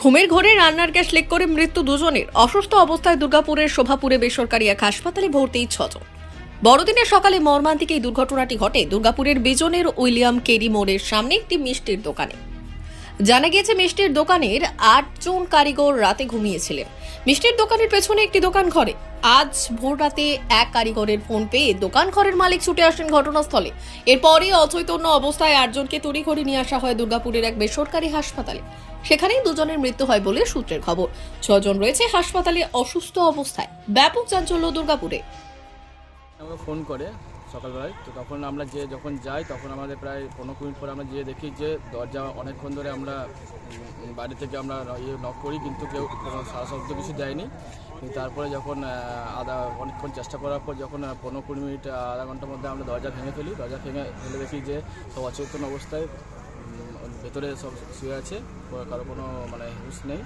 ঘুমের ঘোরে রান্নার গ্যাস লিক করে মৃত্যু দুজনের। অসুস্থ অবস্থায় দুর্গাপুরের শোভাপুরে বেসরকারি এক হাসপাতালে ভর্তি 6 জন। বড়দিনের সকালে মর্মান্তিক এই দুর্ঘটনাটি ঘটে দুর্গাপুরের বিজনের উইলিয়াম কেরি মোড়ের সামনে একটি মিষ্টির দোকানে। জানা গিয়েছে মিষ্টির দোকানের 8 জন কারিগর রাতে ঘুমিয়েছিলেন মিষ্টির দোকানের পেছনে একটি দোকান ঘরে। আজ ভোর রাতে এক কারিগরের ফোন পেয়ে দোকান ঘরের মালিক ছুটে আসেন ঘটনাস্থলে। এরপরই অচৈতন্য অবস্থায় 8 জনকে তড়িঘড়ি নিয়ে আসা হয় দুর্গাপুরের এক বেসরকারি হাসপাতালে। সেখানেই দুজনের মৃত্যু হয় বলে সূত্রের খবর। 6 জন রয়েছে হাসপাতালে অসুস্থ অবস্থায়। ব্যাপক চাঞ্চল্য দুর্গাপুরে। আমাকে ফোন করে সকালবেলায়, তো তখন আমরা যখন যাই তখন আমাদের প্রায় 15 মিনিট পরে আমরা যেয়ে দেখি যে দরজা অনেকক্ষণ ধরে আমরা বাড়ি থেকে আমরা নক করি, কিন্তু কেউ কোনো সারা শব্দ কিছু দেয়নি। কিন্তু তারপরে যখন অনেকক্ষণ চেষ্টা করার পর যখন 15-20 মিনিট আধা ঘন্টার মধ্যে আমরা দরজা ভেঙে ফেলি, দরজা ফেলে দেখি যে সব অচেতন অবস্থায় ভেতরে সব শুয়ে আছে, কারো কোনো হুঁশ নেই।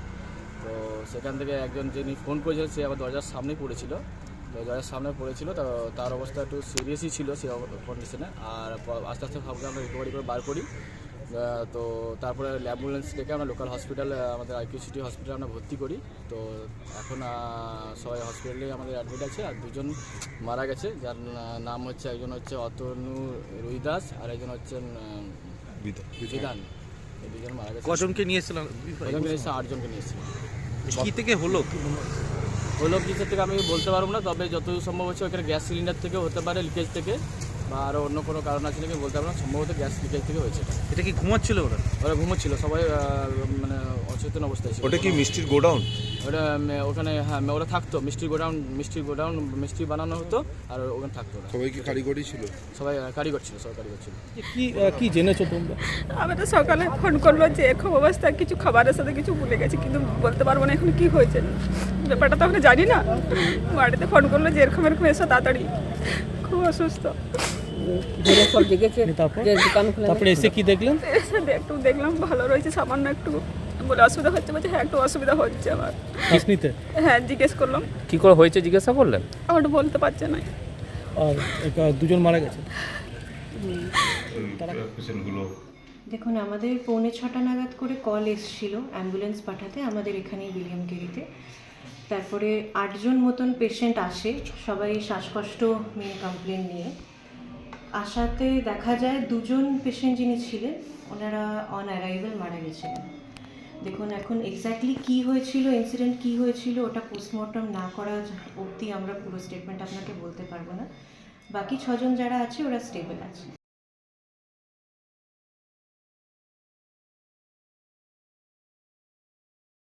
তো সেখান থেকে একজন যিনি ফোন করেছিলেন সে আবার দরজার সামনেই পড়েছিল, দরজার সামনে পড়েছিল। তো তার অবস্থা একটু সিরিয়াসই ছিল সে কন্ডিশনে। আর আস্তে আস্তে সবকে আমরা রিকভারি করে বার করি। তো তারপরে অ্যাম্বুলেন্স ডেকে আমরা লোকাল হসপিটাল, আমাদের আইকিউ সিটি হসপিটালে আমরা ভর্তি করি। তো এখন সবাই হসপিটালে আমাদের অ্যাডমিট আছে। আর দুজন মারা গেছে, যার নাম হচ্ছে একজন হচ্ছে অতনু রুইদাস আর একজন হচ্ছেন বিধান। এই দুজন মারা গেছে। কজনকে নিয়েছিলেন? 8 জনকে নিয়েছিল। কি থেকে হলো? কিসের থেকে আমি বলতে পারবো না, তবে যতদূর সম্ভব হচ্ছে ওখানে গ্যাস সিলিন্ডার থেকেও হতে পারে, লিকেজ থেকে, বা আরও অন্য কোনো কারণ আছে নাকি বলতে পারবো না। সম্ভবত গ্যাস লিকেজ থেকে হয়েছে। এটা কি ঘুমাচ্ছিল ওরা? ওরা ঘুমোচ্ছিল, সবাই অচেতন অবস্থায় ছিল। ওটা কি মিষ্টির গোডাউন? ওটা ওখানে, হ্যাঁ, ওরা থাকতো। মিষ্টির গোডাউন মিষ্টি বানানো হতো, আর ওখানে থাকতো ওরা। সবাই কি কারিগরই ছিল? সবাই কারিগর ছিল, সবাই কারিগর ছিল। কি জেনেছো তোমরা? আমি তো সকালে ফোন করলো যে এরকম অবস্থা, কিছু খাবারের সাথে কিছু ভুলে গেছি, কিন্তু বলতে পারবো না এখন কি হয়েছে। ব্যাপারটা তো এখন জানি না। বাড়িতে ফোন করলো যে এরকম এসো তাড়াতাড়ি, খুব অসুস্থ। তারপরে এসে কি দেখলেন? এসে একটু দেখলাম ভালো রয়েছে, সামান্য একটু বলে অসুবিধা হচ্ছে, বলছে হ্যাঁ একটু অসুবিধা হচ্ছে আমার। নিতে হ্যাঁ, জিজ্ঞেস করলাম। কি করে হয়েছে জিজ্ঞাসা করলেন? আমার তো বলতে পারছে না। আর দুজন মারা গেছে। দেখুন, আমাদের 6:45 নাগাদ করে কল এসেছিল অ্যাম্বুলেন্স পাঠাতে আমাদের এখানেই উইলিয়াম কেরিতে। তারপরে 8 জন মতন পেশেন্ট আসে, সবাই শ্বাসকষ্ট নিয়ে কমপ্লেন নিয়ে। আসাতে দেখা যায় 2 জন পেশেন্ট যিনি ছিলেন ওনারা অন অ্যারাইভাল মারা গেছিলেন। দেখুন, এখন এক্স্যাক্টলি কী হয়েছিল, ইনসিডেন্ট কী হয়েছিল, ওটা পোস্টমর্টম না করা অবধি আমরা পুরো স্টেটমেন্ট আপনাকে বলতে পারবো না। বাকি 6 জন যারা আছে ওরা স্টেবল আছে।